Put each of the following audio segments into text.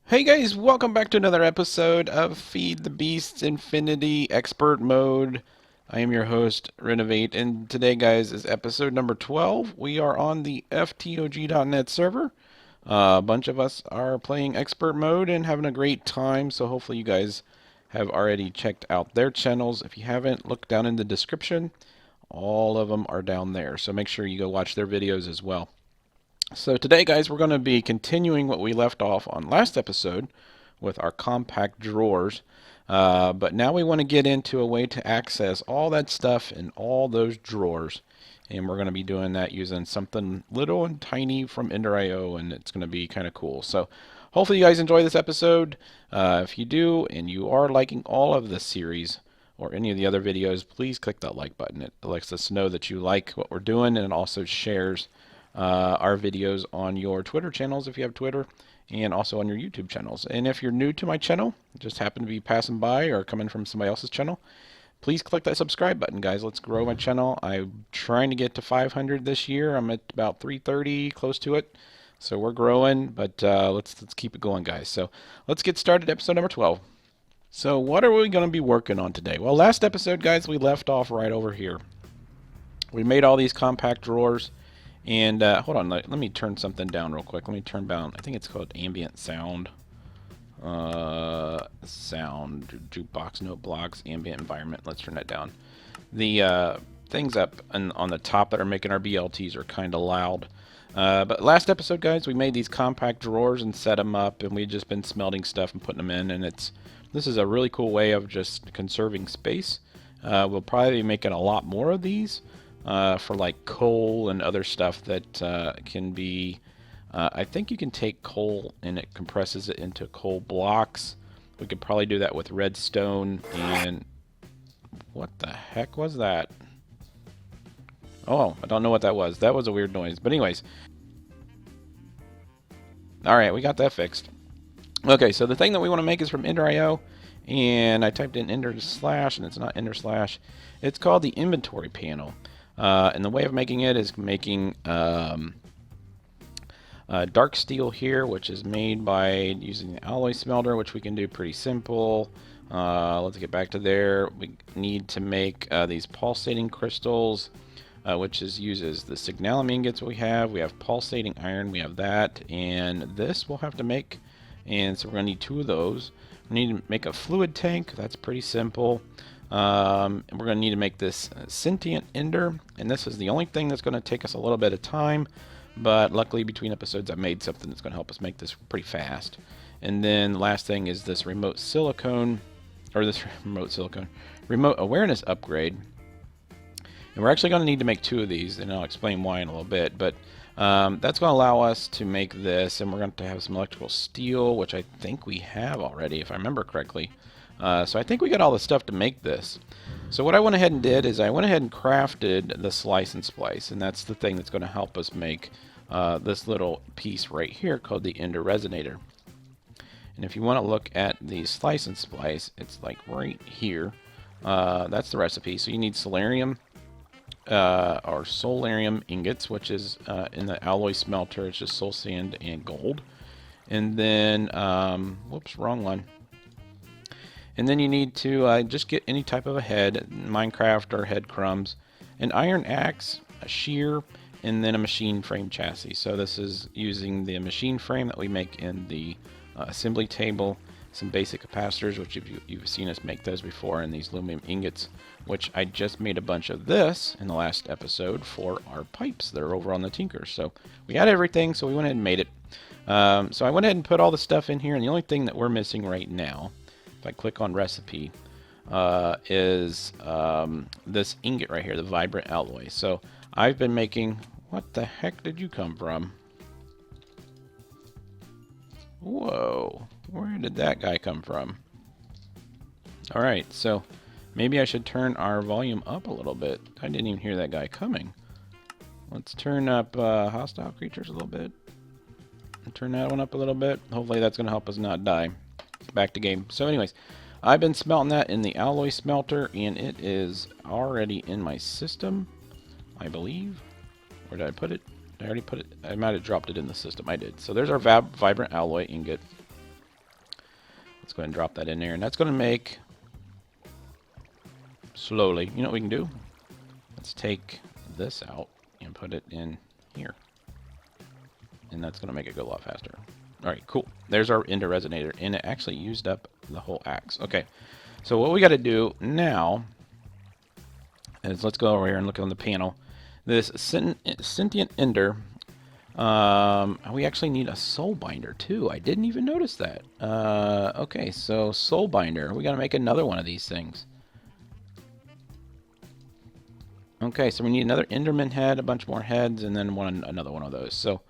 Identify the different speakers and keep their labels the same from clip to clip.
Speaker 1: Hey guys, welcome back to another episode of Feed the Beasts Infinity Expert Mode. I am your host, Renovate, and today, guys, is episode number 12. We are on the FTOG.net server. A bunch of us are playing Expert Mode and having a great time, so hopefully you guys have already checked out their channels. If you haven't, look down in the description. All of them are down there, so make sure you go watch their videos as well. So today, guys, we're going to be continuing what we left off on last episode with our compact drawers. But now we want to get into a way to access all that stuff in all those drawers. And we're going to be doing that using something little and tiny from ENDER.io, and it's going to be kind of cool. So hopefully you guys enjoy this episode. If you do, and you are liking all of this series or any of the other videos, please click that like button. It lets us know that you like what we're doing, and it also shares our videos on your Twitter channels if you have Twitter, and also on your YouTube channels. And if you're new to my channel, just happen to be passing by or coming from somebody else's channel, please click that subscribe button, guys. Let's grow my channel. I'm trying to get to 500 this year. I'm at about 330, close to it. So we're growing, but let's keep it going, guys. So let's get started. Episode number 12. So what are we going to be working on today? Well, last episode, guys, we left off right over here. We made all these compact drawers. And hold on, let me turn something down real quick. Let me turn down, I think it's called ambient sound. Sound, jukebox, note blocks, ambient environment. Let's turn that down. The things up on the top that are making our BLTs are kind of loud. But last episode, guys, we made these compact drawers and set them up, and we've just been smelting stuff and putting them in. And this is a really cool way of just conserving space. We'll probably be making a lot more of these. For like coal and other stuff that can be, I think you can take coal and it compresses it into coal blocks. We could probably do that with redstone. And what the heck was that? Oh, I don't know what that was. That was a weird noise. But anyways, all right, we got that fixed. Okay, so the thing that we want to make is from ENDER.io, and I typed in ender slash, and it's not ender slash. It's called the inventory panel. And the way of making it is making dark steel here, which is made by using the alloy smelter, which we can do pretty simple. Let's get back to there. We need to make these pulsating crystals, which uses the signalum ingots we have. We have pulsating iron, we have that, and this we'll have to make. And so we're going to need 2 of those. We need to make a fluid tank. That's pretty simple. And we're going to need to make this sentient ender, and this is the only thing that's going to take us a little bit of time, but luckily between episodes I made something that's going to help us make this pretty fast. And then the last thing is this remote awareness upgrade, and we're actually going to need to make 2 of these, and I'll explain why in a little bit. But that's going to allow us to make this, and we're going to have some electrical steel, which I think we have already if I remember correctly. So I think we got all the stuff to make this. So what I went ahead and did is I went ahead and crafted the slice and splice, and that's the thing that's going to help us make this little piece right here called the Ender Resonator. And if you want to look at the slice and splice, it's like right here. That's the recipe. So you need solarium or solarium ingots, which is in the alloy smelter. It's just soul sand and gold. And then, whoops, wrong one. And then you need to just get any type of a head, Minecraft or head crumbs, an iron axe, a shear, and then a machine frame chassis. So this is using the machine frame that we make in the assembly table, some basic capacitors, which you've seen us make those before, and these aluminum ingots, which I just made a bunch of this in the last episode for our pipes that are over on the Tinker. So we had everything, so we went ahead and made it. So I went ahead and put all the stuff in here, and the only thing that we're missing right now, if I click on recipe, is this ingot right here, the vibrant alloy. So I've been making, what the heck did you come from? Whoa, where did that guy come from? Alright, so maybe I should turn our volume up a little bit. I didn't even hear that guy coming. Let's turn up hostile creatures a little bit. Turn that one up a little bit. Hopefully that's going to help us not die. Back to game. So anyways, I've been smelting that in the alloy smelter, and it is already in my system, I believe. Where did I put it? Did I already put it? I might have dropped it in the system. I did. So there's our vibrant alloy ingot. Let's go ahead and drop that in there, and that's going to make, slowly, you know what we can do? Let's take this out and put it in here. And that's going to make it go a lot faster. Alright, cool. There's our ender resonator, and it actually used up the whole axe. Okay, so what we got to do now is let's go over here and look on the panel. This sentient ender, we actually need a soul binder too. I didn't even notice that. Okay, so soul binder. We got to make another one of these things. Okay, so we need another Enderman head, a bunch more heads, and then another one of those. So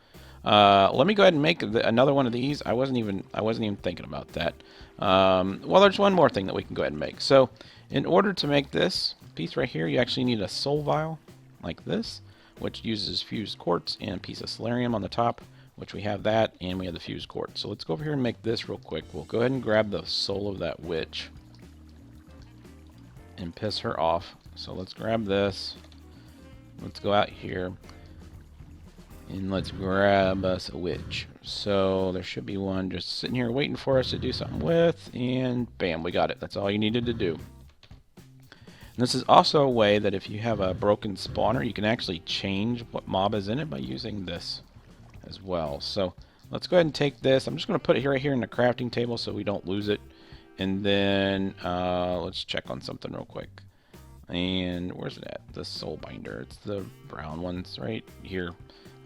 Speaker 1: let me go ahead and make another one of these. I wasn't even thinking about that. Well, there's one more thing that we can go ahead and make. So in order to make this piece right here, you actually need a soul vial like this, which uses fused quartz and a piece of solarium on the top, which we have that, and we have the fused quartz. So let's go over here and make this real quick. We'll go ahead and grab the soul of that witch and piss her off. So let's grab this. Let's go out here and let's grab us a witch. So there should be one just sitting here waiting for us to do something with, and bam, we got it. That's all you needed to do. And this is also a way that if you have a broken spawner, you can actually change what mob is in it by using this as well. So let's go ahead and take this. I'm just going to put it right here in the crafting table so we don't lose it. And then let's check on something real quick. And where's it at? The soul binder. It's the brown ones right here.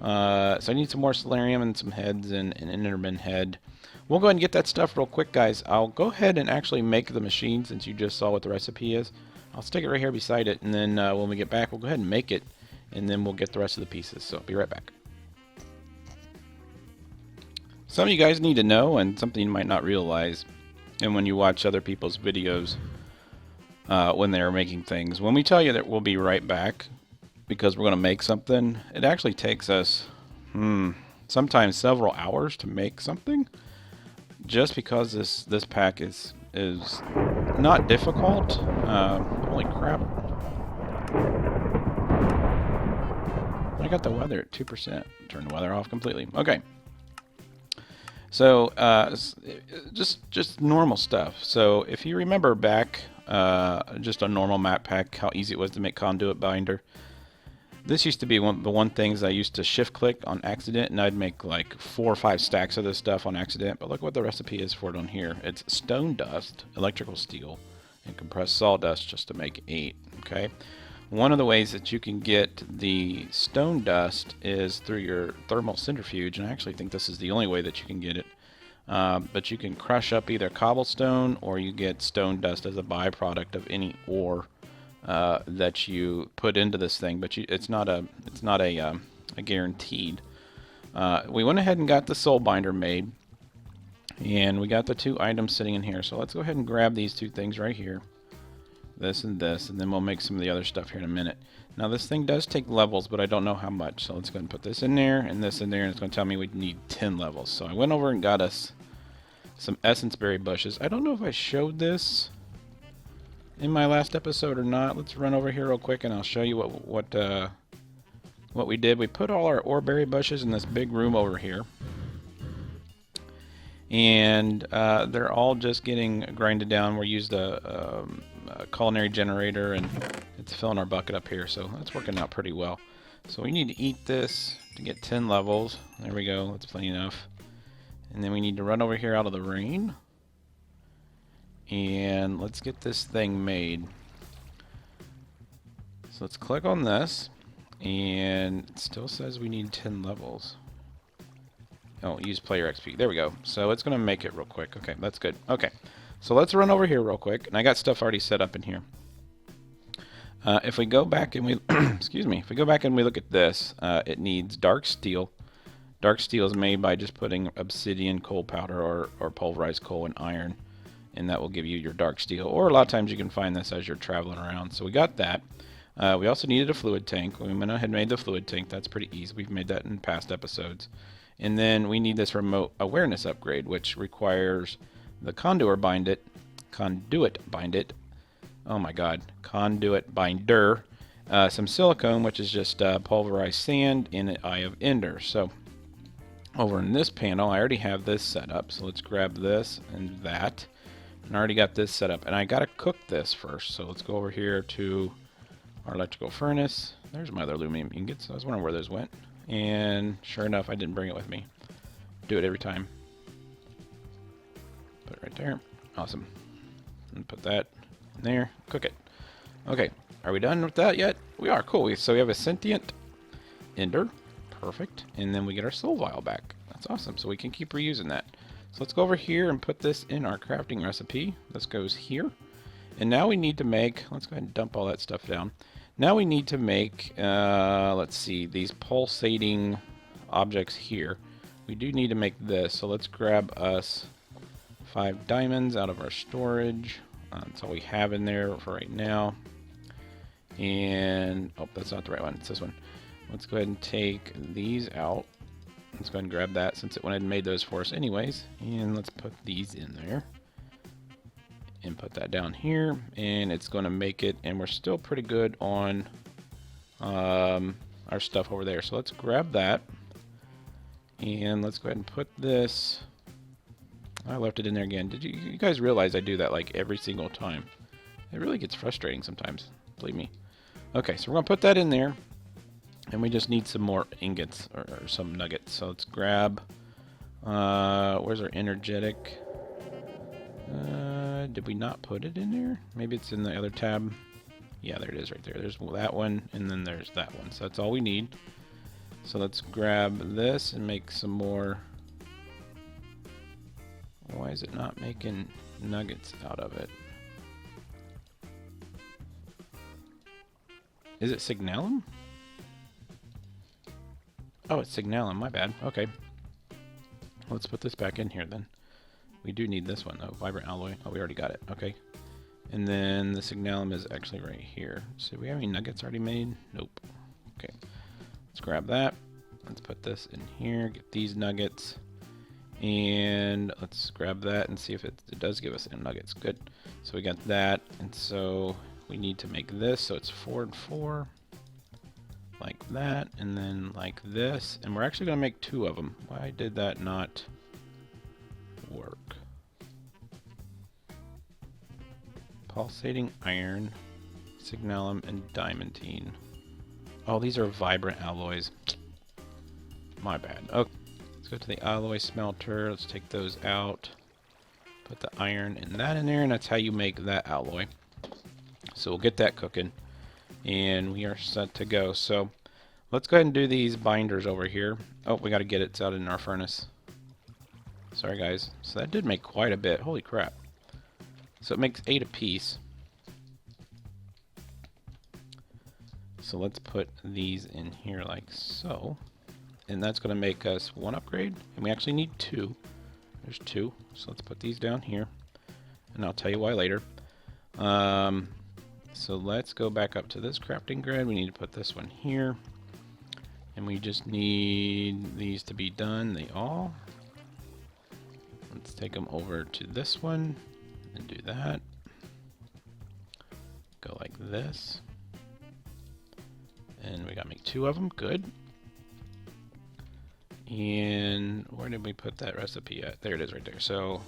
Speaker 1: So I need some more solarium and some heads and an Enderman head. We'll go ahead and get that stuff real quick, guys. I'll go ahead and actually make the machine since you just saw what the recipe is. I'll stick it right here beside it, and then when we get back, we'll go ahead and make it, and then we'll get the rest of the pieces. So I'll be right back. Some of you guys need to know, and something you might not realize, and when you watch other people's videos when they're making things, when we tell you that we'll be right back because we're going to make something, it actually takes us sometimes several hours to make something, just because this pack is not difficult. Holy crap. I got the weather at 2%. Turn the weather off completely. Okay. So just normal stuff. So if you remember back, just a normal map pack, how easy it was to make conduit binder. This used to be the one things I used to shift click on accident, and I'd make like 4 or 5 stacks of this stuff on accident. But look what the recipe is for it on here. It's stone dust, electrical steel, and compressed sawdust just to make 8. Okay. One of the ways that you can get the stone dust is through your thermal centrifuge, and I actually think this is the only way that you can get it. But you can crush up either cobblestone, or you get stone dust as a byproduct of any ore that you put into this thing. But it's not a guaranteed. We went ahead and got the soul binder made, and we got the 2 items sitting in here. So let's go ahead and grab these 2 things right here. This and this, and then we'll make some of the other stuff here in a minute. Now this thing does take levels, but I don't know how much, so let's go ahead and put this in there and this in there, and it's going to tell me we need 10 levels. So I went over and got us some essence berry bushes. I don't know if I showed this in my last episode or not. Let's run over here real quick and I'll show you what we did. We put all our ore berry bushes in this big room over here, and they're all just getting grinded down. We used a culinary generator, and it's filling our bucket up here, so that's working out pretty well. So we need to eat this to get 10 levels. There we go, that's plenty enough. And then we need to run over here out of the rain, and let's get this thing made. So let's click on this, and it still says we need 10 levels. Oh, use player XP. There we go. So it's going to make it real quick. Okay, that's good. Okay, so let's run over here real quick. And I got stuff already set up in here. If we go back and we excuse me, if we go back and we look at this, it needs dark steel. Dark steel is made by just putting obsidian, coal powder, or pulverized coal and iron, and that will give you your dark steel. Or a lot of times you can find this as you're traveling around. So we got that. We also needed a fluid tank. We went ahead and made the fluid tank. That's pretty easy. We've made that in past episodes. And then we need this remote awareness upgrade, which requires the conduit binder. Oh my god, conduit binder. Some silicone, which is just pulverized sand, and an eye of ender. So over in this panel, I already have this set up. So let's grab this and that. And I already got this set up. And I got to cook this first. So let's go over here to our electrical furnace. There's my other aluminum ingots. I was wondering where those went. And sure enough, I didn't bring it with me. Do it every time. Put it right there. Awesome. And put that in there. Cook it. Okay. Are we done with that yet? We are. Cool. So we have a sentient ender. Perfect. And then we get our soul vial back. That's awesome. So we can keep reusing that. So let's go over here and put this in our crafting recipe. This goes here. And now we need to make, let's go ahead and dump all that stuff down. Now we need to make, let's see, these pulsating objects here. We do need to make this. So let's grab us 5 diamonds out of our storage. That's all we have in there for right now. And, oh, that's not the right one. It's this one. Let's go ahead and take these out. Let's go ahead and grab that since it went ahead and made those for us anyways. And let's put these in there. And put that down here. And it's going to make it. And we're still pretty good on our stuff over there. So let's grab that. And let's go ahead and put this. I left it in there again. Did you guys realize I do that like every single time? It really gets frustrating sometimes. Believe me. Okay, so we're going to put that in there. And we just need some more ingots or some nuggets. So let's grab, where's our energetic? Did we not put it in there? Maybe it's in the other tab. Yeah, there it is right there. There's that one, and then there's that one. So that's all we need. So let's grab this and make some more. Why is it not making nuggets out of it? Is it signalum? Oh, it's signalum, my bad. Okay. Let's put this back in here then. We do need this one though, vibrant alloy. Oh, we already got it. Okay. And then the signalum is actually right here. So do we have any nuggets already made? Nope. Okay. Let's grab that. Let's put this in here, get these nuggets. And let's grab that and see if it does give us any nuggets. Good. So we got that. And so we need to make this. So it's 4 and 4. Like that, and then like this, and we're actually going to make 2 of them. Why did that not work? Pulsating iron, signalum, and diamantine. Oh, these are vibrant alloys. My bad. Okay, let's go to the alloy smelter. Let's take those out. Put the iron and that in there, and that's how you make that alloy. So we'll get that cooking. And we are set to go. So let's go ahead and do these binders over here. Oh, we got to get it out in our furnace. Sorry, guys. So that did make quite a bit. Holy crap. So it makes 8 apiece. So let's put these in here like so. And that's going to make us 1 upgrade. And we actually need 2. There's 2. So let's put these down here. And I'll tell you why later. So let's go back up to this crafting grid. We need to put this one here. And we just need these to be done. They all. Let's take them over to this one and do that. Go like this. And we got to make 2 of them. Good. And where did we put that recipe at? There it is right there. So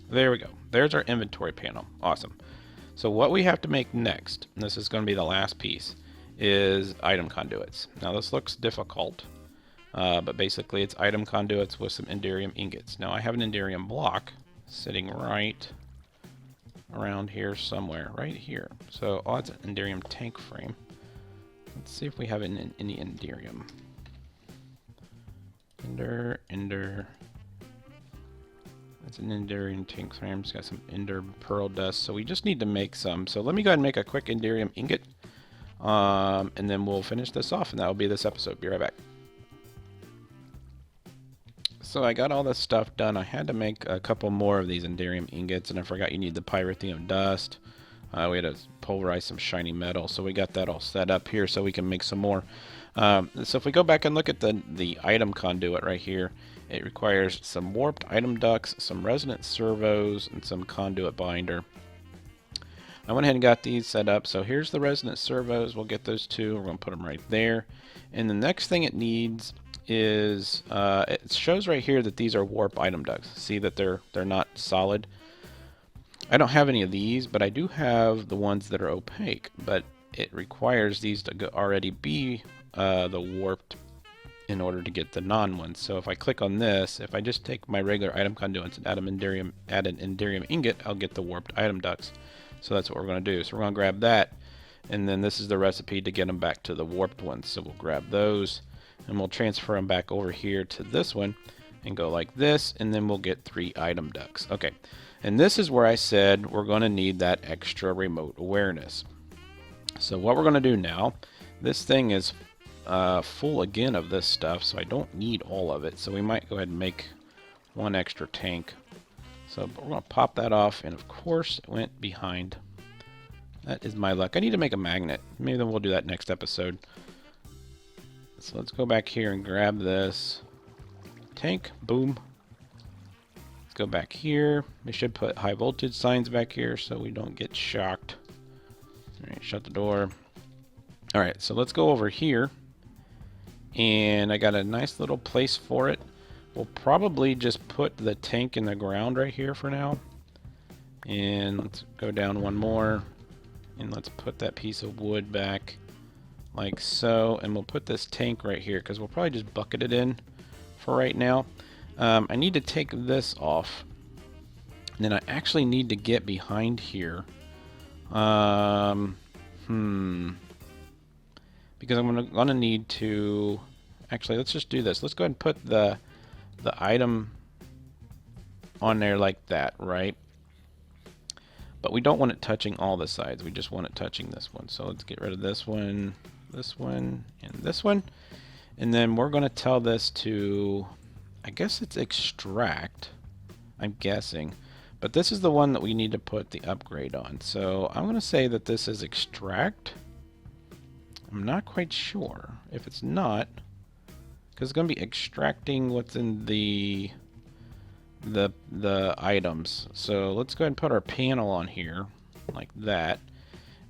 Speaker 1: there we go. There's our inventory panel. Awesome. So what we have to make next, and this is going to be the last piece, is item conduits. Now this looks difficult, but basically it's item conduits with some enderium ingots. Now I have an enderium block sitting right around here somewhere, right here. So oh, it's an enderium tank frame. Let's see if we have any enderium. Ender. That's an enderium tank frame. It's got some ender pearl dust. So we just need to make some. So let me go ahead and make a quick enderium ingot. And then we'll finish this off, and that will be this episode. Be right back. So I got all this stuff done. I had to make a couple more of these enderium ingots, and I forgot you need the pyrithium dust. We had to pulverize some shiny metal, so we got that all set up here so we can make some more. So if we go back and look at the item conduit right here, it requires some warped item ducts, some resonant servos, and some conduit binder. I went ahead and got these set up. So here's the resonant servos. We'll get those 2. We're going to put them right there. And the next thing it needs is, it shows right here that these are warp item ducts. See that they're not solid. I don't have any of these, but I do have the ones that are opaque, but it requires these to already be the warped in order to get the non ones. So if I click on this, if I just take my regular item conduits and add an Enderium ingot, I'll get the warped item ducts. So that's what we're going to do. So we're going to grab that, and then this is the recipe to get them back to the warped ones. So we'll grab those, and we'll transfer them back over here to this one, and go like this, and then we'll get 3 item ducts. Okay, and this is where I said we're going to need that extra remote awareness. So what we're going to do now, this thing is full again of this stuff, so I don't need all of it. So we might go ahead and make 1 extra tank. So we're going to pop that off, and of course it went behind. That is my luck. I need to make a magnet. Maybe then we'll do that next episode. So let's go back here and grab this tank. Boom. Let's go back here. We should put high voltage signs back here so we don't get shocked. Alright, shut the door. Alright, so let's go over here. And I got a nice little place for it. We'll probably just put the tank in the ground right here for now. And let's go down 1 more. And let's put that piece of wood back like so. And we'll put this tank right here because we'll probably just bucket it in for right now. I need to take this off. And then I actually need to get behind here. Because I'm gonna need to. Actually, let's just do this. Let's go ahead and put the item on there like that, right? But we don't want it touching all the sides. We just want it touching this one. So let's get rid of this one, and this one. And then we're going to tell this to, I guess it's extract, I'm guessing. But this is the one that we need to put the upgrade on. So I'm going to say that this is extract. I'm not quite sure. If it's not, because it's going to be extracting what's in the items. So let's go ahead and put our panel on here like that.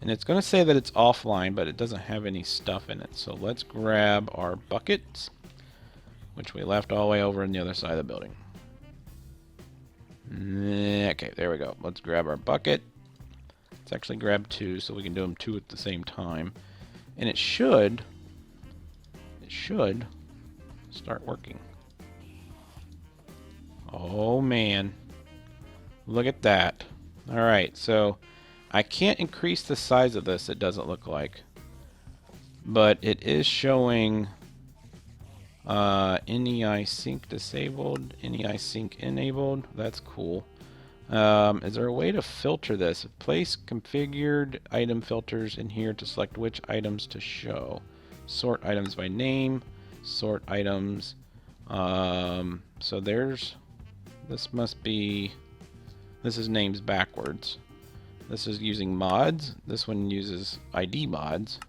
Speaker 1: And it's going to say that it's offline, but it doesn't have any stuff in it. So let's grab our buckets, which we left all the way over on the other side of the building. Okay, there we go. Let's grab our bucket. Let's actually grab 2 so we can do them 2 at the same time. And it should start working. Oh man, look at that. Alright, so I can't increase the size of this, it doesn't look like. But it is showing NEI sync disabled, NEI sync enabled. That's cool. Is there a way to filter this? Place configured item filters in here to select which items to show. Sort items by name, sort items. So there's, this must be, this is names backwards. This is using mods. This one uses ID mods.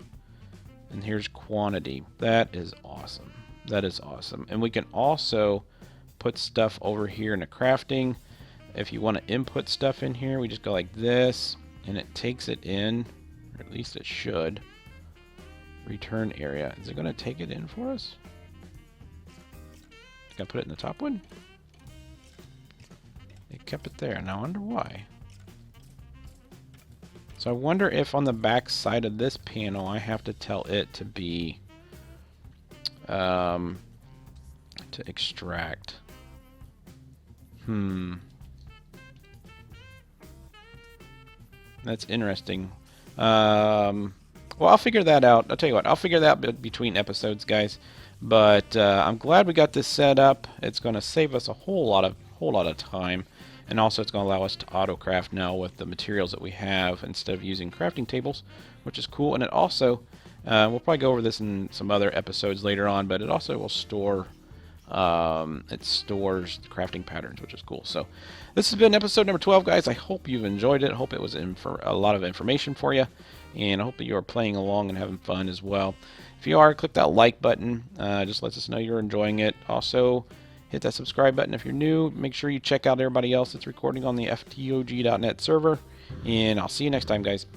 Speaker 1: And here's quantity. That is awesome. That is awesome. And we can also put stuff over here in the crafting. If you want to input stuff in here, we just go like this, and it takes it in, or at least it should. Return area. Is it going to take it in for us? Can I put it in the top one? It kept it there. Now I wonder why. So I wonder if on the back side of this panel I have to tell it to be to extract. That's interesting. Well, I'll figure that out. I'll tell you what, I'll figure that out between episodes, guys. But I'm glad we got this set up. It's going to save us a whole lot of time, and also it's going to allow us to auto craft now with the materials that we have instead of using crafting tables, which is cool. And it also, we'll probably go over this in some other episodes later on, but it also will store. It stores the crafting patterns, which is cool. So this has been episode number 12, guys. I hope you've enjoyed it. I hope it was a lot of information for you, and I hope that you are playing along and having fun as well. If you are, click that like button. Just lets us know you're enjoying it. Also, hit that subscribe button if you're new. Make sure you check out everybody else that's recording on the FTOG.net server, and I'll see you next time, guys.